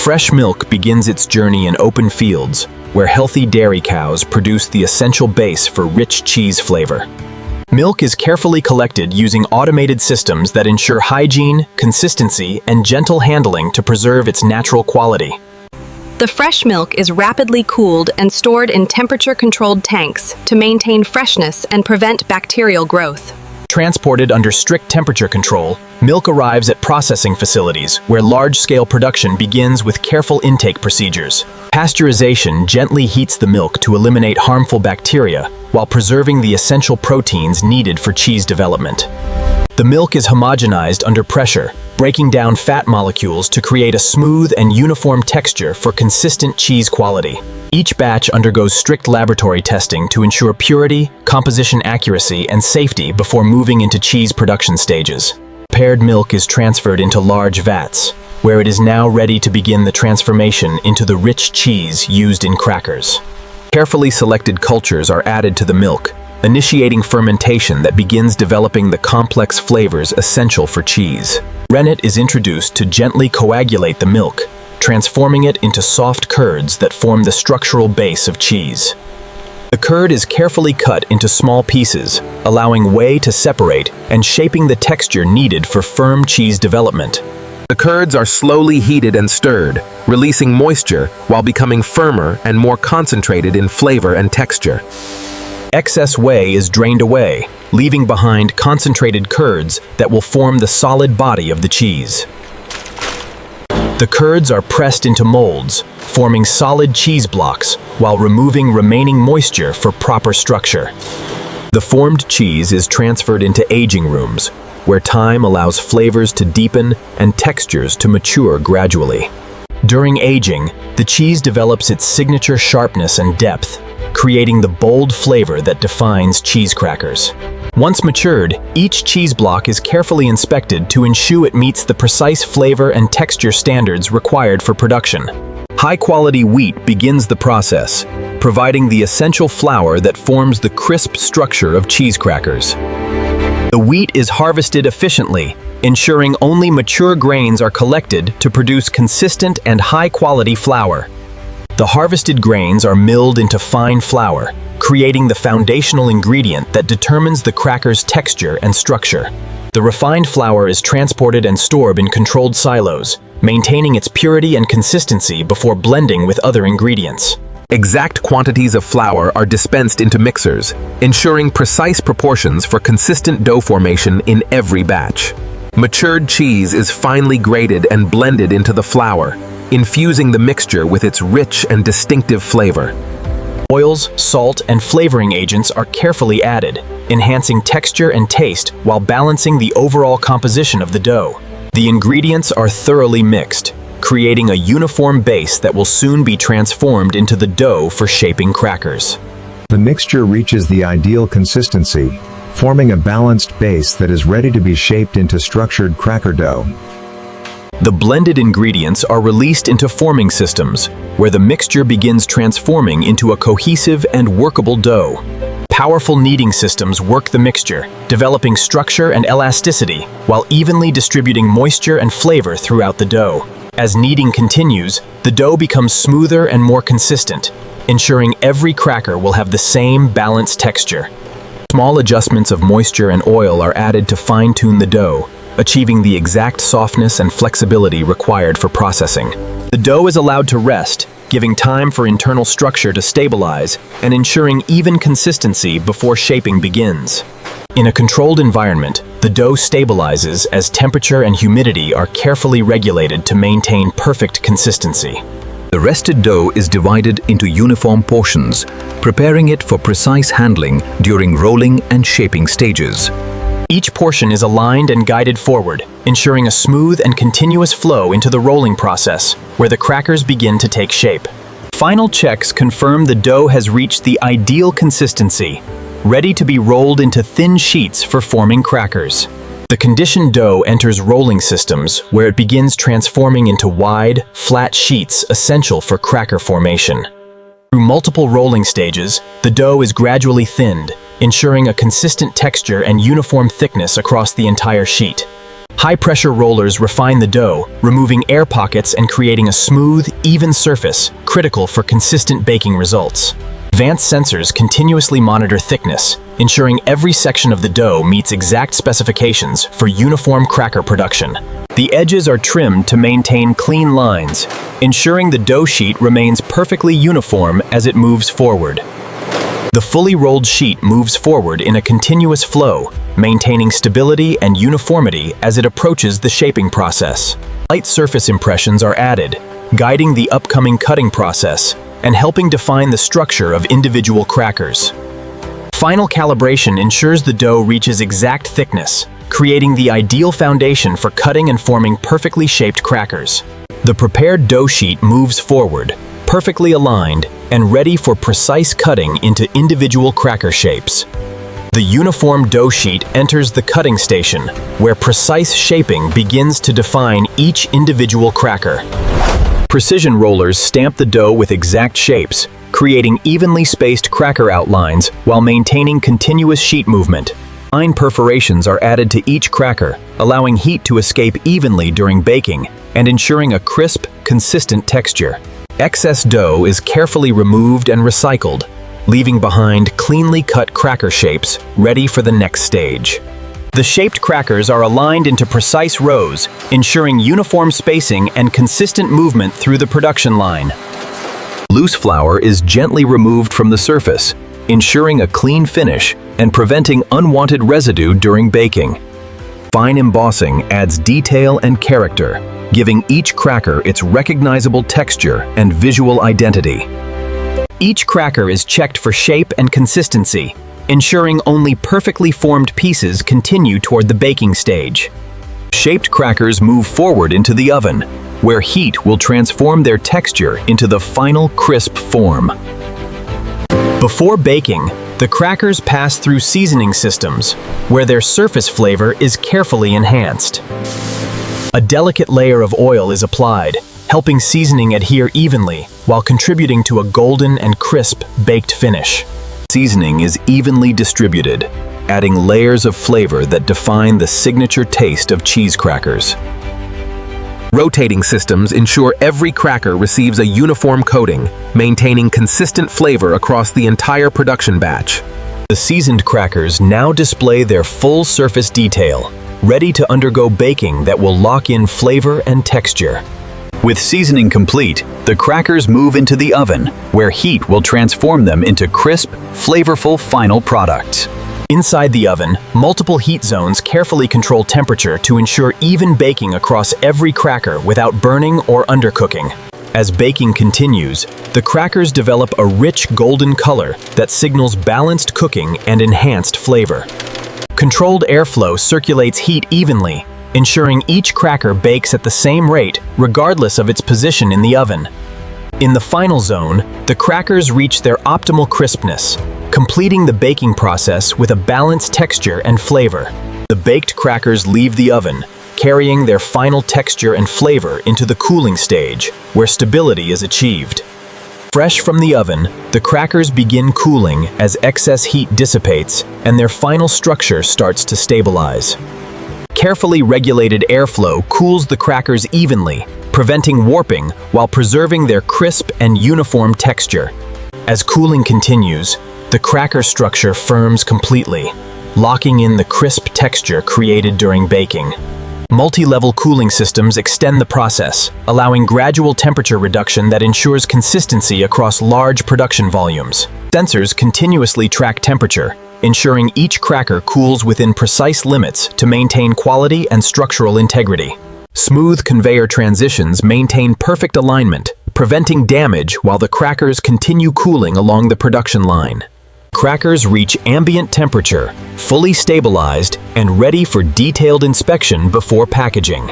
Fresh milk begins its journey in open fields, where healthy dairy cows produce the essential base for rich cheese flavor. Milk is carefully collected using automated systems that ensure hygiene, consistency, and gentle handling to preserve its natural quality. The fresh milk is rapidly cooled and stored in temperature-controlled tanks to maintain freshness and prevent bacterial growth. Transported under strict temperature control, milk arrives at processing facilities where large-scale production begins with careful intake procedures. Pasteurization gently heats the milk to eliminate harmful bacteria while preserving the essential proteins needed for cheese development. The milk is homogenized under pressure, breaking down fat molecules to create a smooth and uniform texture for consistent cheese quality. Each batch undergoes strict laboratory testing to ensure purity, composition accuracy, and safety before moving into cheese production stages. Prepared milk is transferred into large vats, where it is now ready to begin the transformation into the rich cheese used in crackers. Carefully selected cultures are added to the milk, initiating fermentation that begins developing the complex flavors essential for cheese. Rennet is introduced to gently coagulate the milk, transforming it into soft curds that form the structural base of cheese. The curd is carefully cut into small pieces, allowing whey to separate and shaping the texture needed for firm cheese development. The curds are slowly heated and stirred, releasing moisture while becoming firmer and more concentrated in flavor and texture. Excess whey is drained away, leaving behind concentrated curds that will form the solid body of the cheese. The curds are pressed into molds, forming solid cheese blocks while removing remaining moisture for proper structure. The formed cheese is transferred into aging rooms, where time allows flavors to deepen and textures to mature gradually. During aging, the cheese develops its signature sharpness and depth, creating the bold flavor that defines cheese crackers. Once matured, each cheese block is carefully inspected to ensure it meets the precise flavor and texture standards required for production. High-quality wheat begins the process, providing the essential flour that forms the crisp structure of cheese crackers. The wheat is harvested efficiently, ensuring only mature grains are collected to produce consistent and high-quality flour. The harvested grains are milled into fine flour, creating the foundational ingredient that determines the cracker's texture and structure. The refined flour is transported and stored in controlled silos, maintaining its purity and consistency before blending with other ingredients. Exact quantities of flour are dispensed into mixers, ensuring precise proportions for consistent dough formation in every batch. Matured cheese is finely grated and blended into the flour, infusing the mixture with its rich and distinctive flavor. Oils, salt, and flavoring agents are carefully added, enhancing texture and taste while balancing the overall composition of the dough. The ingredients are thoroughly mixed, creating a uniform base that will soon be transformed into the dough for shaping crackers. The mixture reaches the ideal consistency, forming a balanced base that is ready to be shaped into structured cracker dough. The blended ingredients are released into forming systems, where the mixture begins transforming into a cohesive and workable dough. Powerful kneading systems work the mixture, developing structure and elasticity, while evenly distributing moisture and flavor throughout the dough. As kneading continues, the dough becomes smoother and more consistent, ensuring every cracker will have the same balanced texture. Small adjustments of moisture and oil are added to fine-tune the dough, achieving the exact softness and flexibility required for processing. The dough is allowed to rest, giving time for internal structure to stabilize and ensuring even consistency before shaping begins. In a controlled environment, the dough stabilizes as temperature and humidity are carefully regulated to maintain perfect consistency. The rested dough is divided into uniform portions, preparing it for precise handling during rolling and shaping stages. Each portion is aligned and guided forward, ensuring a smooth and continuous flow into the rolling process, where the crackers begin to take shape. Final checks confirm the dough has reached the ideal consistency, ready to be rolled into thin sheets for forming crackers. The conditioned dough enters rolling systems, where it begins transforming into wide, flat sheets essential for cracker formation. Through multiple rolling stages, the dough is gradually thinned, ensuring a consistent texture and uniform thickness across the entire sheet. High-pressure rollers refine the dough, removing air pockets and creating a smooth, even surface, critical for consistent baking results. Advanced sensors continuously monitor thickness, ensuring every section of the dough meets exact specifications for uniform cracker production. The edges are trimmed to maintain clean lines, ensuring the dough sheet remains perfectly uniform as it moves forward. The fully rolled sheet moves forward in a continuous flow, maintaining stability and uniformity as it approaches the shaping process. Light surface impressions are added, guiding the upcoming cutting process and helping define the structure of individual crackers. Final calibration ensures the dough reaches exact thickness, creating the ideal foundation for cutting and forming perfectly shaped crackers. The prepared dough sheet moves forward, perfectly aligned and ready for precise cutting into individual cracker shapes. The uniform dough sheet enters the cutting station, where precise shaping begins to define each individual cracker. Precision rollers stamp the dough with exact shapes, creating evenly spaced cracker outlines while maintaining continuous sheet movement. Fine perforations are added to each cracker, allowing heat to escape evenly during baking and ensuring a crisp, consistent texture. Excess dough is carefully removed and recycled, leaving behind cleanly cut cracker shapes ready for the next stage. The shaped crackers are aligned into precise rows, ensuring uniform spacing and consistent movement through the production line. Loose flour is gently removed from the surface, ensuring a clean finish and preventing unwanted residue during baking. Fine embossing adds detail and character, giving each cracker its recognizable texture and visual identity. Each cracker is checked for shape and consistency, ensuring only perfectly formed pieces continue toward the baking stage. Shaped crackers move forward into the oven, where heat will transform their texture into the final crisp form. Before baking, the crackers pass through seasoning systems, where their surface flavor is carefully enhanced. A delicate layer of oil is applied, helping seasoning adhere evenly while contributing to a golden and crisp baked finish. Seasoning is evenly distributed, adding layers of flavor that define the signature taste of cheese crackers. Rotating systems ensure every cracker receives a uniform coating, maintaining consistent flavor across the entire production batch. The seasoned crackers now display their full surface detail, ready to undergo baking that will lock in flavor and texture. With seasoning complete, the crackers move into the oven, where heat will transform them into crisp, flavorful final products. Inside the oven, multiple heat zones carefully control temperature to ensure even baking across every cracker without burning or undercooking. As baking continues, the crackers develop a rich golden color that signals balanced cooking and enhanced flavor. Controlled airflow circulates heat evenly, ensuring each cracker bakes at the same rate regardless of its position in the oven. In the final zone, the crackers reach their optimal crispness, completing the baking process with a balanced texture and flavor. The baked crackers leave the oven, carrying their final texture and flavor into the cooling stage, where stability is achieved. Fresh from the oven, the crackers begin cooling as excess heat dissipates and their final structure starts to stabilize. Carefully regulated airflow cools the crackers evenly, preventing warping while preserving their crisp and uniform texture. As cooling continues, the cracker structure firms completely, locking in the crisp texture created during baking. Multi-level cooling systems extend the process, allowing gradual temperature reduction that ensures consistency across large production volumes. Sensors continuously track temperature, ensuring each cracker cools within precise limits to maintain quality and structural integrity. Smooth conveyor transitions maintain perfect alignment, preventing damage while the crackers continue cooling along the production line. Crackers reach ambient temperature, fully stabilized and ready for detailed inspection before packaging.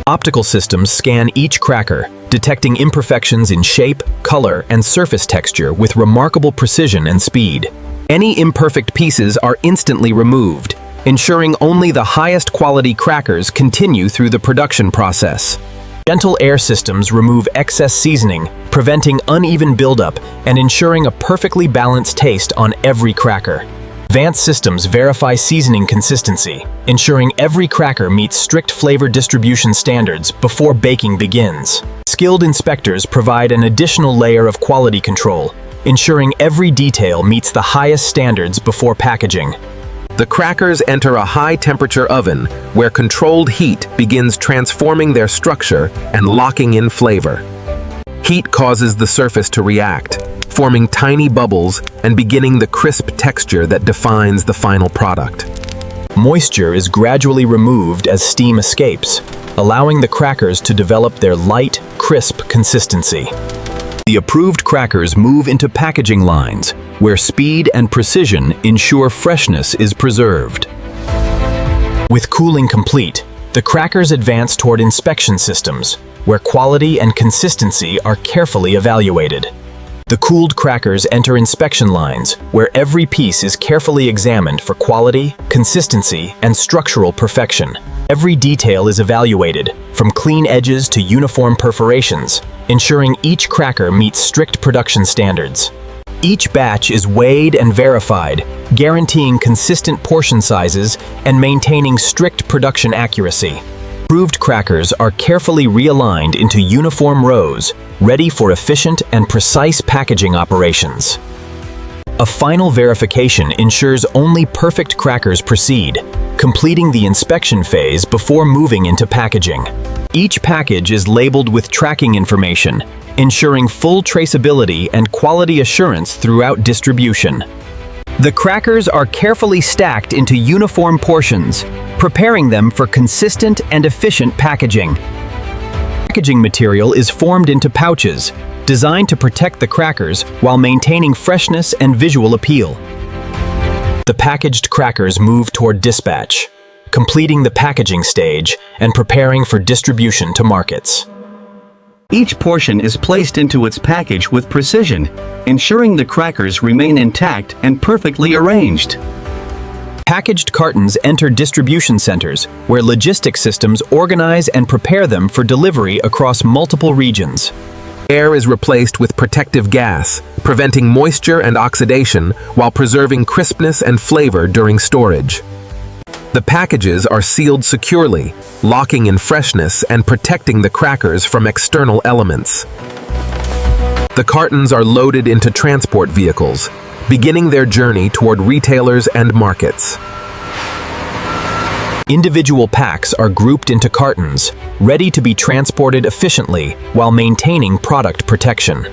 Optical systems scan each cracker, detecting imperfections in shape, color, and surface texture with remarkable precision and speed. Any imperfect pieces are instantly removed, ensuring only the highest quality crackers continue through the production process. Gentle air systems remove excess seasoning, preventing uneven buildup and ensuring a perfectly balanced taste on every cracker. Advanced systems verify seasoning consistency, ensuring every cracker meets strict flavor distribution standards before baking begins. Skilled inspectors provide an additional layer of quality control, ensuring every detail meets the highest standards before packaging. The crackers enter a high-temperature oven where controlled heat begins transforming their structure and locking in flavor. Heat causes the surface to react, forming tiny bubbles and beginning the crisp texture that defines the final product. Moisture is gradually removed as steam escapes, allowing the crackers to develop their light, crisp consistency. The approved crackers move into packaging lines, where speed and precision ensure freshness is preserved. With cooling complete, the crackers advance toward inspection systems, where quality and consistency are carefully evaluated. The cooled crackers enter inspection lines, where every piece is carefully examined for quality, consistency, and structural perfection. Every detail is evaluated, from clean edges to uniform perforations, ensuring each cracker meets strict production standards. Each batch is weighed and verified, guaranteeing consistent portion sizes and maintaining strict production accuracy. Approved crackers are carefully realigned into uniform rows, ready for efficient and precise packaging operations. A final verification ensures only perfect crackers proceed, completing the inspection phase before moving into packaging. Each package is labeled with tracking information, ensuring full traceability and quality assurance throughout distribution. The crackers are carefully stacked into uniform portions, preparing them for consistent and efficient packaging. Packaging material is formed into pouches, designed to protect the crackers while maintaining freshness and visual appeal. The packaged crackers move toward dispatch, completing the packaging stage and preparing for distribution to markets. Each portion is placed into its package with precision, ensuring the crackers remain intact and perfectly arranged. Packaged cartons enter distribution centers, where logistics systems organize and prepare them for delivery across multiple regions. Air is replaced with protective gas, preventing moisture and oxidation while preserving crispness and flavor during storage. The packages are sealed securely, locking in freshness and protecting the crackers from external elements. The cartons are loaded into transport vehicles, beginning their journey toward retailers and markets. Individual packs are grouped into cartons, ready to be transported efficiently while maintaining product protection.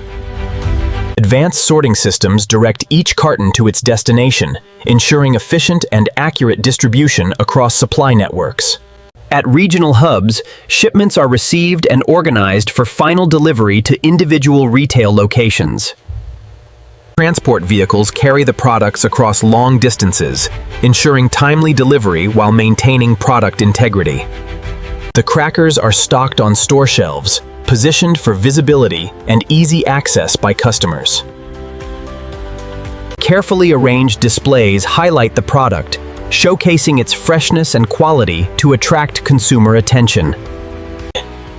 Advanced sorting systems direct each carton to its destination, ensuring efficient and accurate distribution across supply networks. At regional hubs, shipments are received and organized for final delivery to individual retail locations. Transport vehicles carry the products across long distances, ensuring timely delivery while maintaining product integrity. The crackers are stocked on store shelves, positioned for visibility and easy access by customers. Carefully arranged displays highlight the product, showcasing its freshness and quality to attract consumer attention.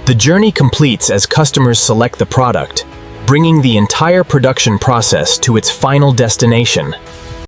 The journey completes as customers select the product, bringing the entire production process to its final destination,